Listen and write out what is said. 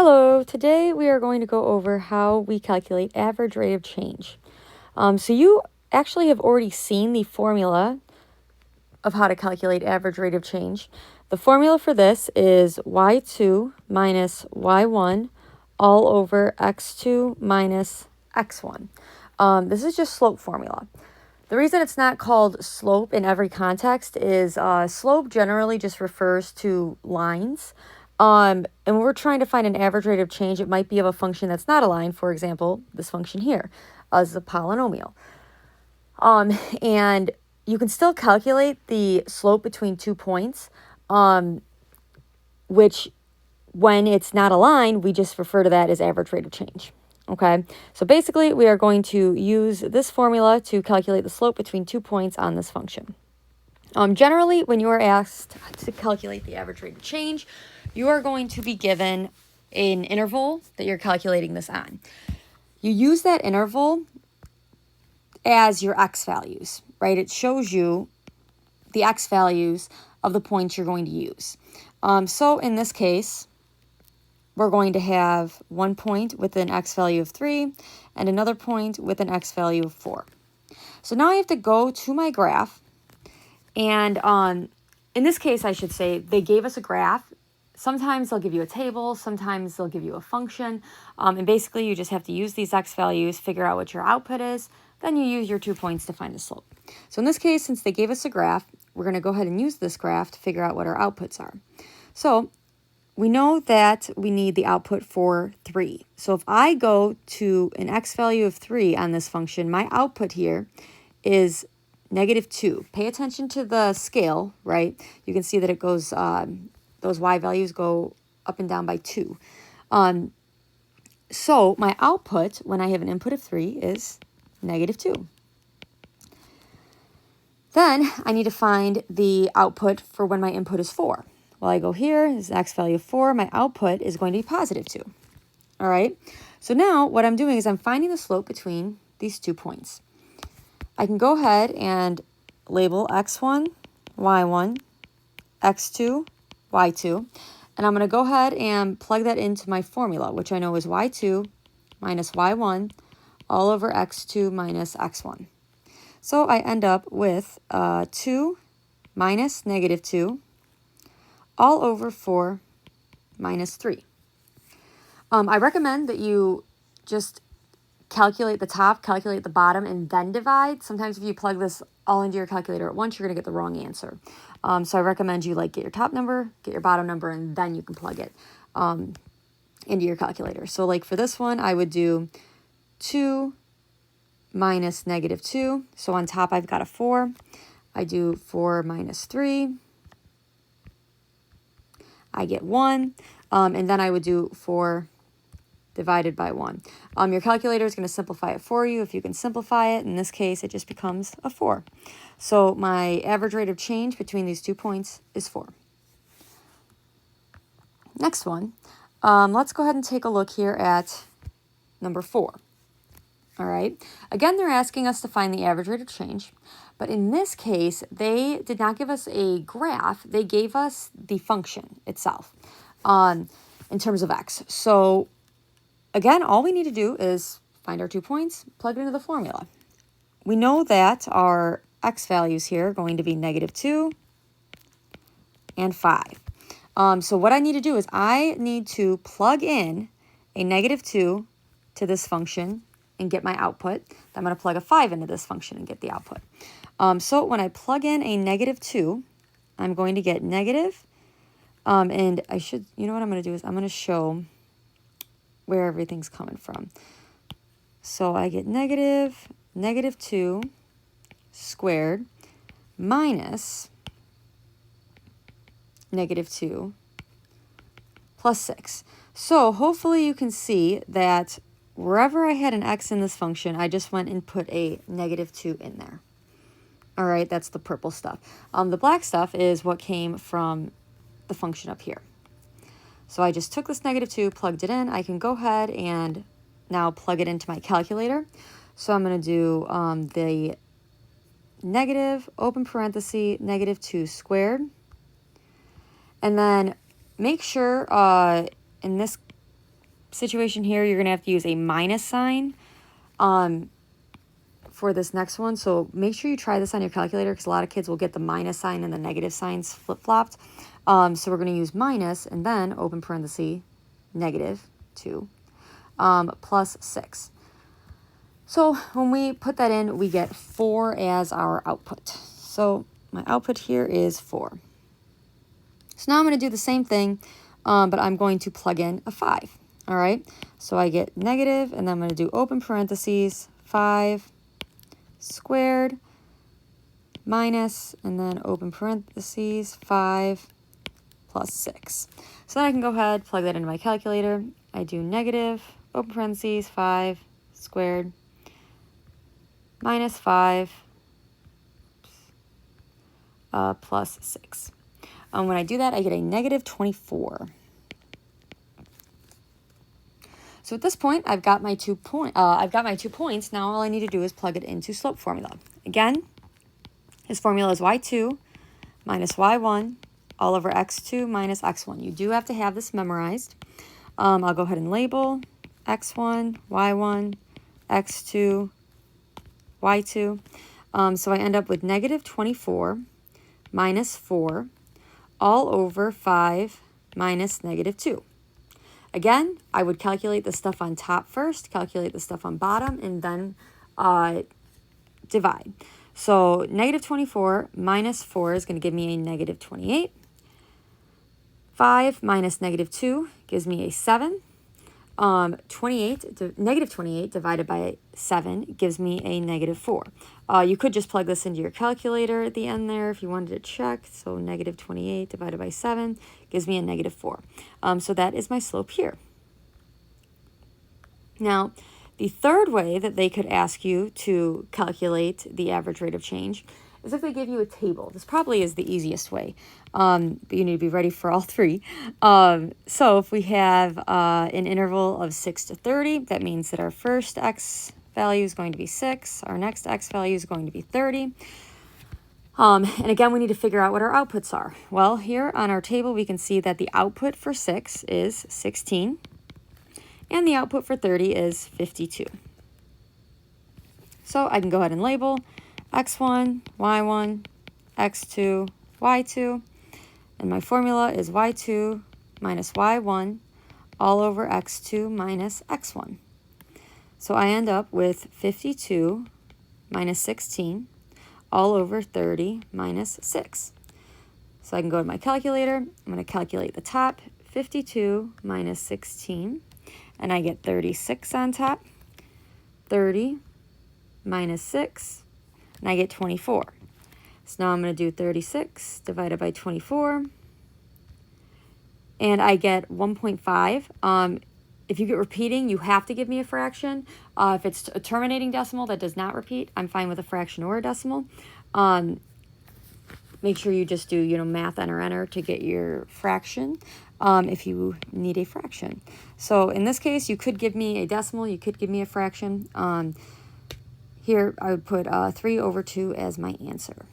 Hello, today we are going to go over how we calculate average rate of change. So you actually have already seen the formula of how to calculate average rate of change. The formula for this is y2 minus y1 all over x2 minus x1. This is just slope formula. The reason it's not called slope in every context is slope generally just refers to lines. And when we're trying to find an average rate of change, it might be of a function that's not a line. For example, this function here is a polynomial. And you can still calculate the slope between 2 points, which when it's not a line, we just refer to that as average rate of change. Okay, so basically we are going to use this formula to calculate the slope between 2 points on this function. Generally, when you are asked to calculate the average rate of change, you are going to be given an interval that you're calculating this on. You use that interval as your x values, right? It shows you the x values of the points you're going to use. So in this case, we're going to have one point with an x value of 3 and another point with an x value of 4. So now I have to go to my graph, and in this case, I should say, they gave us a graph. Sometimes they'll give you a table, sometimes they'll give you a function, and basically you just have to use these x values, figure out what your output is, then you use your 2 points to find the slope. So in this case, since they gave us a graph, we're going to go ahead and use this graph to figure out what our outputs are. So we know that we need the output for 3. So if I go to an x value of 3 on this function, my output here is -2. Pay attention to the scale, right? You can see that it goes, those y values go up and down by 2. So my output, when I have an input of 3, is -2. Then I need to find the output for when my input is 4. Well, I go here, this is x value of 4. My output is going to be +2. All right? So now what I'm doing is I'm finding the slope between these 2 points. I can go ahead and label x1, y1, x2, y2. And I'm going to go ahead and plug that into my formula, which I know is y2 minus y1 all over x2 minus x1. So I end up with 2 minus -2 all over 4 minus 3. I recommend that you just calculate the top, calculate the bottom, and then divide. Sometimes if you plug this all into your calculator at once, you're going to get the wrong answer. So I recommend you get your top number, get your bottom number, and then you can plug it into your calculator. So for this one, I would do 2 minus -2. So on top, I've got a 4. I do 4 minus 3. I get 1. And then I would do 4 divided by 1. Your calculator is going to simplify it for you if you can simplify it. In this case, it just becomes a 4. So my average rate of change between these 2 points is 4. Next one, let's go ahead and take a look here at number 4. All right. Again, they're asking us to find the average rate of change. But in this case, they did not give us a graph. They gave us the function itself in terms of x. So again, all we need to do is find our 2 points, plug it into the formula. We know that our x values here are going to be -2 and 5. So what I need to do is I need to plug in a -2 to this function and get my output. I'm going to plug a 5 into this function and get the output. So when I plug in a -2, I'm going to get negative. And I should, you know what I'm going to do is I'm going to show where everything's coming from. So I get -2 squared minus -2 plus 6. So hopefully you can see that wherever I had an x in this function, I just went and put a -2 in there. All right, that's the purple stuff. The black stuff is what came from the function up here. So I just took this -2, plugged it in. I can go ahead and now plug it into my calculator. So I'm going to do the negative, open parenthesis, -2 squared. And then make sure in this situation here, you're going to have to use a minus sign for this next one. So make sure you try this on your calculator because a lot of kids will get the minus sign and the negative signs flip-flopped. So we're going to use minus and then open parenthesis, negative 2 plus 6. So when we put that in, we get 4 as our output. So my output here is 4. So now I'm going to do the same thing, but I'm going to plug in a 5. All right, so I get negative, and then I'm going to do open parentheses, 5 squared minus, and then open parentheses, 5 plus 6. So then I can go ahead, plug that into my calculator. I do negative, open parentheses, 5 squared minus 5 plus 6. When I do that, I get a negative 24. So at this point, I've got my 2 points. Now all I need to do is plug it into slope formula. Again, his formula is y2 minus y1 all over x2 minus x1. You do have to have this memorized. I'll go ahead and label x1, y1, x2, y2. So I end up with negative 24 minus 4 all over 5 minus negative 2. Again, I would calculate the stuff on top first, calculate the stuff on bottom, and then divide. So negative 24 minus 4 is going to give me a negative 28. 5 minus negative 2 gives me a 7. Negative 28 divided by 7 gives me a negative 4. You could just plug this into your calculator at the end there if you wanted to check. So negative 28 divided by 7 gives me a negative 4. So that is my slope here. Now, the third way that they could ask you to calculate the average rate of change is if they give you a table. This probably is the easiest way, but you need to be ready for all three. So if we have an interval of 6 to 30, that means that our first x value is going to be 6, our next x value is going to be 30. And again, we need to figure out what our outputs are. Well, here on our table, we can see that the output for 6 is 16, and the output for 30 is 52. So I can go ahead and label x1, y1, x2, y2, and my formula is y2 minus y1 all over x2 minus x1. So I end up with 52 minus 16 all over 30 minus 6. So I can go to my calculator. I'm going to calculate the top, 52 minus 16, and I get 36 on top, 30 minus 6, and I get 24. So now I'm going to do 36 divided by 24, and I get 1.5. If you get repeating, you have to give me a fraction. If it's a terminating decimal that does not repeat, I'm fine with a fraction or a decimal. Make sure you just do, math enter to get your fraction if you need a fraction. So in this case, you could give me a decimal, you could give me a fraction. Here, I would put 3 over 2 as my answer.